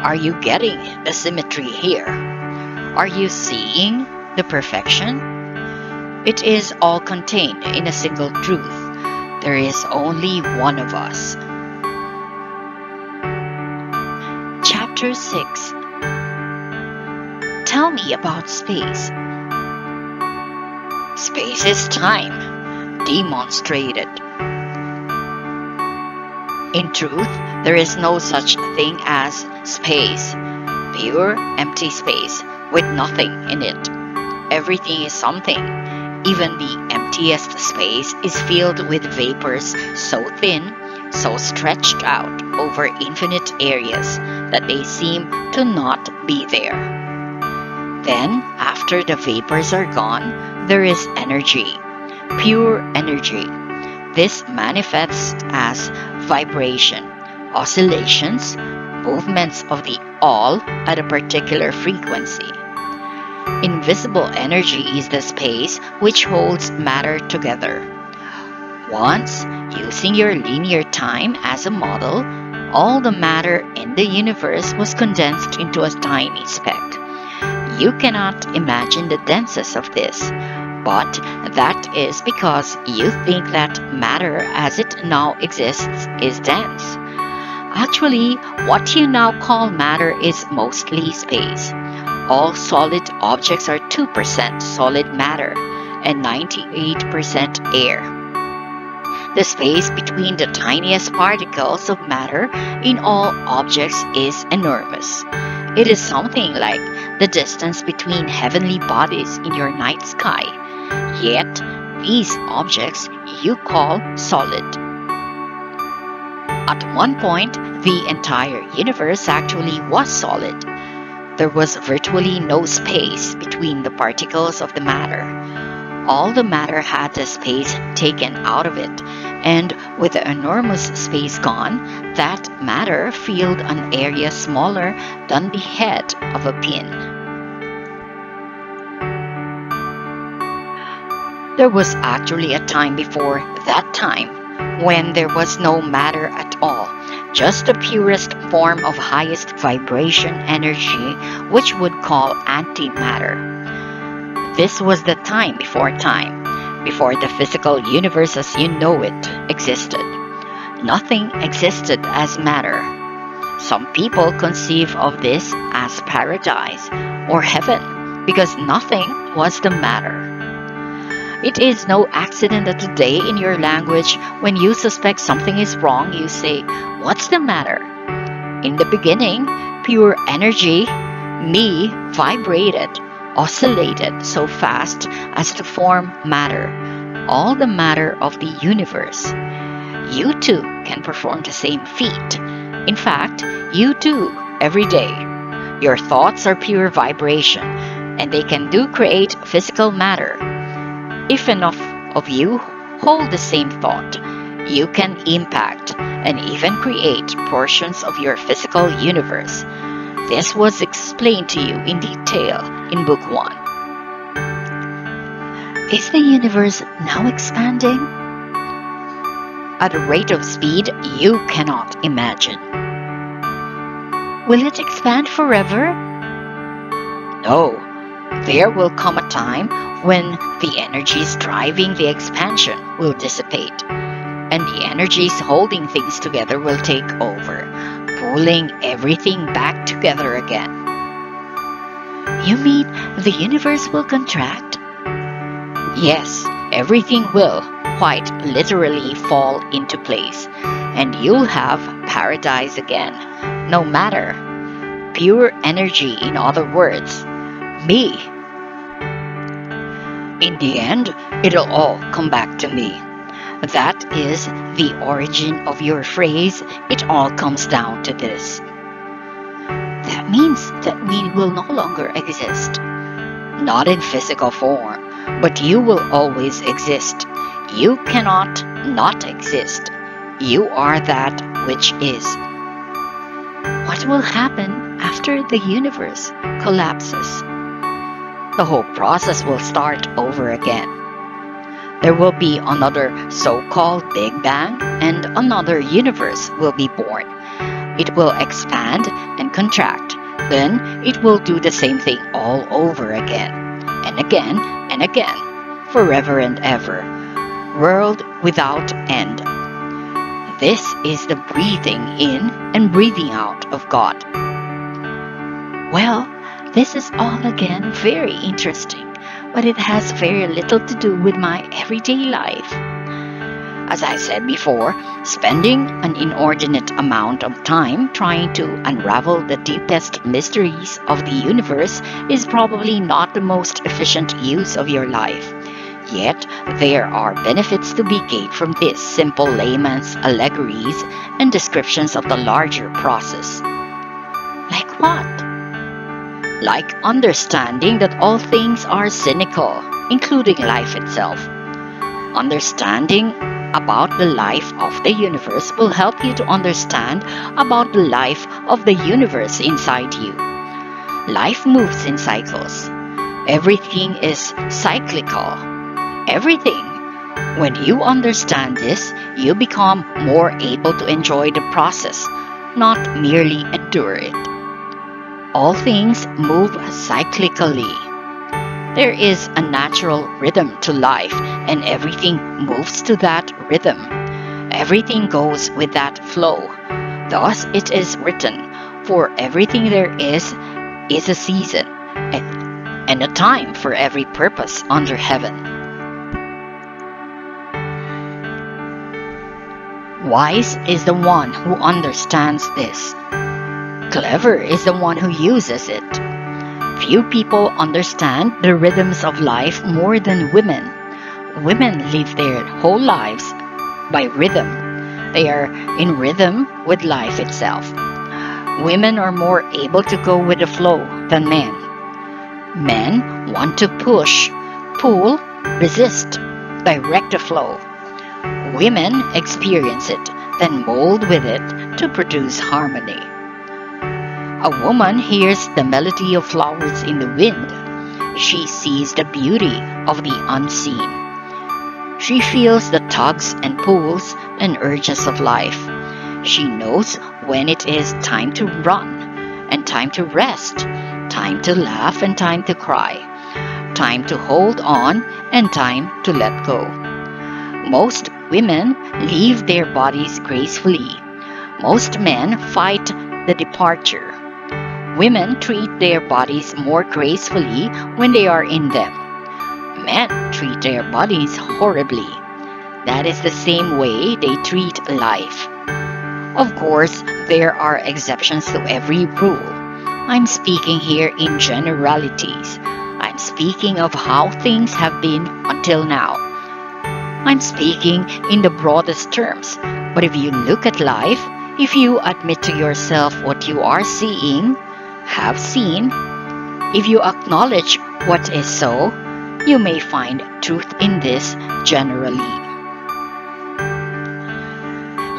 Are you getting the symmetry here? Are you seeing the perfection? It is all contained in a single truth. There is only one of us. Chapter 6. Tell me about space. Space is time, demonstrated. In truth, there is no such thing as space, pure empty space with nothing in it. Everything is something. Even the emptiest space is filled with vapors so thin, so stretched out over infinite areas that they seem to not be there. Then, after the vapors are gone, there is energy, pure energy. This manifests as vibration, oscillations, movements of the all at a particular frequency. Invisible energy is the space which holds matter together. Once, using your linear time as a model, all the matter in the universe was condensed into a tiny speck. You cannot imagine the denseness of this, but that is because you think that matter as it now exists is dense. Actually, what you now call matter is mostly space. All solid objects are 2% solid matter and 98% air. The space between the tiniest particles of matter in all objects is enormous. It is something like the distance between heavenly bodies in your night sky. Yet, these objects you call solid. At one point, the entire universe actually was solid. There was virtually no space between the particles of the matter. All the matter had the space taken out of it, and with the enormous space gone, that matter filled an area smaller than the head of a pin. There was actually a time before that time when there was no matter at all, just the purest form of highest vibration energy, which would call antimatter. This was the time, before the physical universe as you know it existed. Nothing existed as matter. Some people conceive of this as paradise or heaven because nothing was the matter. It is no accident that today in your language, when you suspect something is wrong, you say, "What's the matter?" In the beginning, pure energy, me, vibrated, oscillated so fast as to form matter, all the matter of the universe. You too can perform the same feat. In fact, you do every day. Your thoughts are pure vibration, and they can create physical matter. If enough of you hold the same thought, you can impact and even create portions of your physical universe. This was explained to you in detail in Book 1. Is the universe now expanding? At a rate of speed you cannot imagine. Will it expand forever? No. There will come a time when the energies driving the expansion will dissipate, and the energies holding things together will take over, pulling everything back together again. You mean the universe will contract? Yes, everything will, quite literally, fall into place, and you'll have paradise again. No matter. Pure energy, in other words. Me. In the end, it'll all come back to me. That is the origin of your phrase, "It all comes down to this." That means that we will no longer exist. Not in physical form, but you will always exist. You cannot not exist. You are that which is. What will happen after the universe collapses? The whole process will start over again. There will be another so-called Big Bang, and another universe will be born. It will expand and contract. Then it will do the same thing all over again, and again, and again, forever and ever. World without end. This is the breathing in and breathing out of God. Well, this is all again very interesting, but it has very little to do with my everyday life. As I said before, spending an inordinate amount of time trying to unravel the deepest mysteries of the universe is probably not the most efficient use of your life. Yet, there are benefits to be gained from this simple layman's allegories and descriptions of the larger process. Like what? Like understanding that all things are cynical, including life itself. Understanding about the life of the universe will help you to understand about the life of the universe inside you. Life moves in cycles. Everything is cyclical. Everything. When you understand this, you become more able to enjoy the process, not merely endure it. All things move cyclically. There is a natural rhythm to life, and everything moves to that rhythm. Everything goes with that flow. Thus it is written, for everything there is a season, and a time for every purpose under heaven. Wise is the one who understands this. Clever is the one who uses it. Few people understand the rhythms of life more than women. Women live their whole lives by rhythm. They are in rhythm with life itself. Women are more able to go with the flow than men. Men want to push, pull, resist, direct the flow. Women experience it, then mold with it to produce harmony. A woman hears the melody of flowers in the wind. She sees the beauty of the unseen. She feels the tugs and pulls and urges of life. She knows when it is time to run and time to rest, time to laugh and time to cry, time to hold on and time to let go. Most women leave their bodies gracefully. Most men fight the departure. Women treat their bodies more gracefully when they are in them. Men treat their bodies horribly. That is the same way they treat life. Of course, there are exceptions to every rule. I'm speaking here in generalities. I'm speaking of how things have been until now. I'm speaking in the broadest terms. But if you look at life, if you admit to yourself what you are seeing, have seen, if you acknowledge what is so, you may find truth in this generally.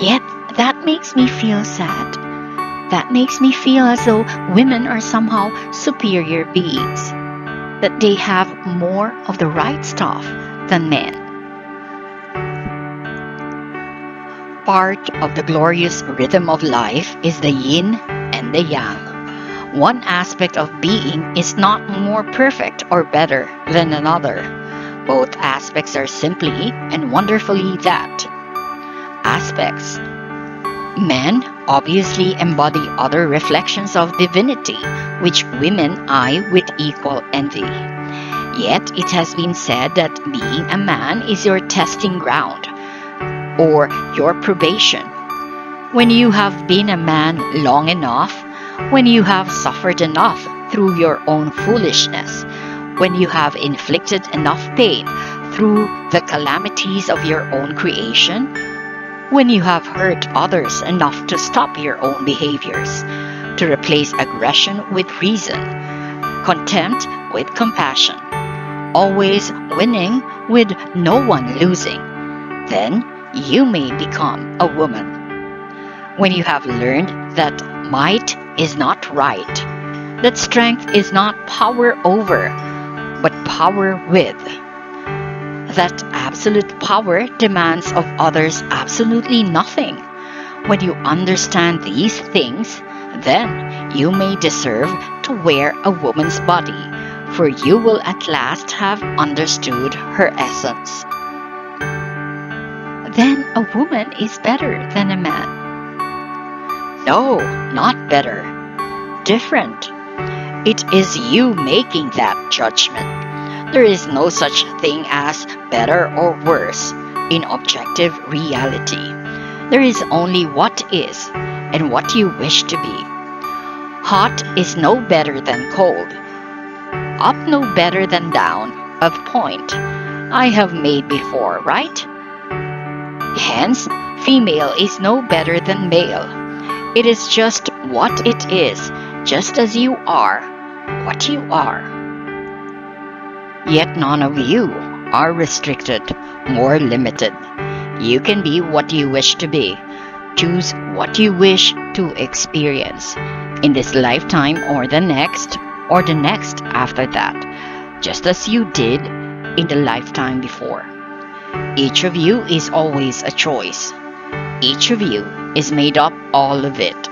Yet that makes me feel sad. That makes me feel as though women are somehow superior beings, that they have more of the right stuff than men. Part of the glorious rhythm of life is the yin and the yang. One aspect of being is not more perfect or better than another. Both aspects are simply and wonderfully that. Aspects. Men obviously embody other reflections of divinity, which women eye with equal envy. Yet it has been said that being a man is your testing ground, or your probation. When you have been a man long enough, when you have suffered enough through your own foolishness, when you have inflicted enough pain through the calamities of your own creation, when you have hurt others enough to stop your own behaviors, to replace aggression with reason, contempt with compassion, always winning with no one losing, then you may become a woman. When you have learned that might is not right, that strength is not power over, but power with, that absolute power demands of others absolutely nothing, When you understand these things, then you may deserve to wear a woman's body, for you will at last have understood her essence. Then a woman is better than a man. No, not better. Different. It is you making that judgment. There is no such thing as better or worse in objective reality. There is only what is and what you wish to be. Hot is no better than cold. Up no better than down, of point. I have made before, right? Hence, female is no better than male. It is just what it is, just as you are what you are. Yet none of you are restricted, more limited. You can be what you wish to be. Choose what you wish to experience in this lifetime or the next after that, just as you did in the lifetime before. Each of you is always a choice. Each of you is made up all of it.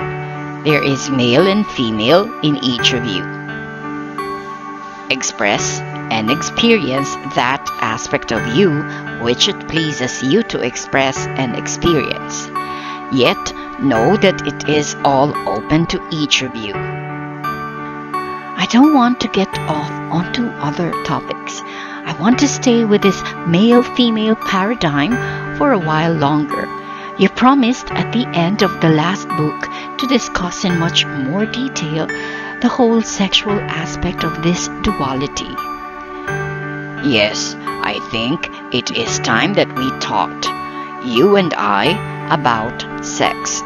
There is male and female in each of you. Express and experience that aspect of you which it pleases you to express and experience. Yet know that it is all open to each of you. I don't want to get off onto other topics. I want to stay with this male-female paradigm for a while longer. You promised at the end of the last book to discuss in much more detail the whole sexual aspect of this duality. Yes, I think it is time that we talked, you and I, about sex.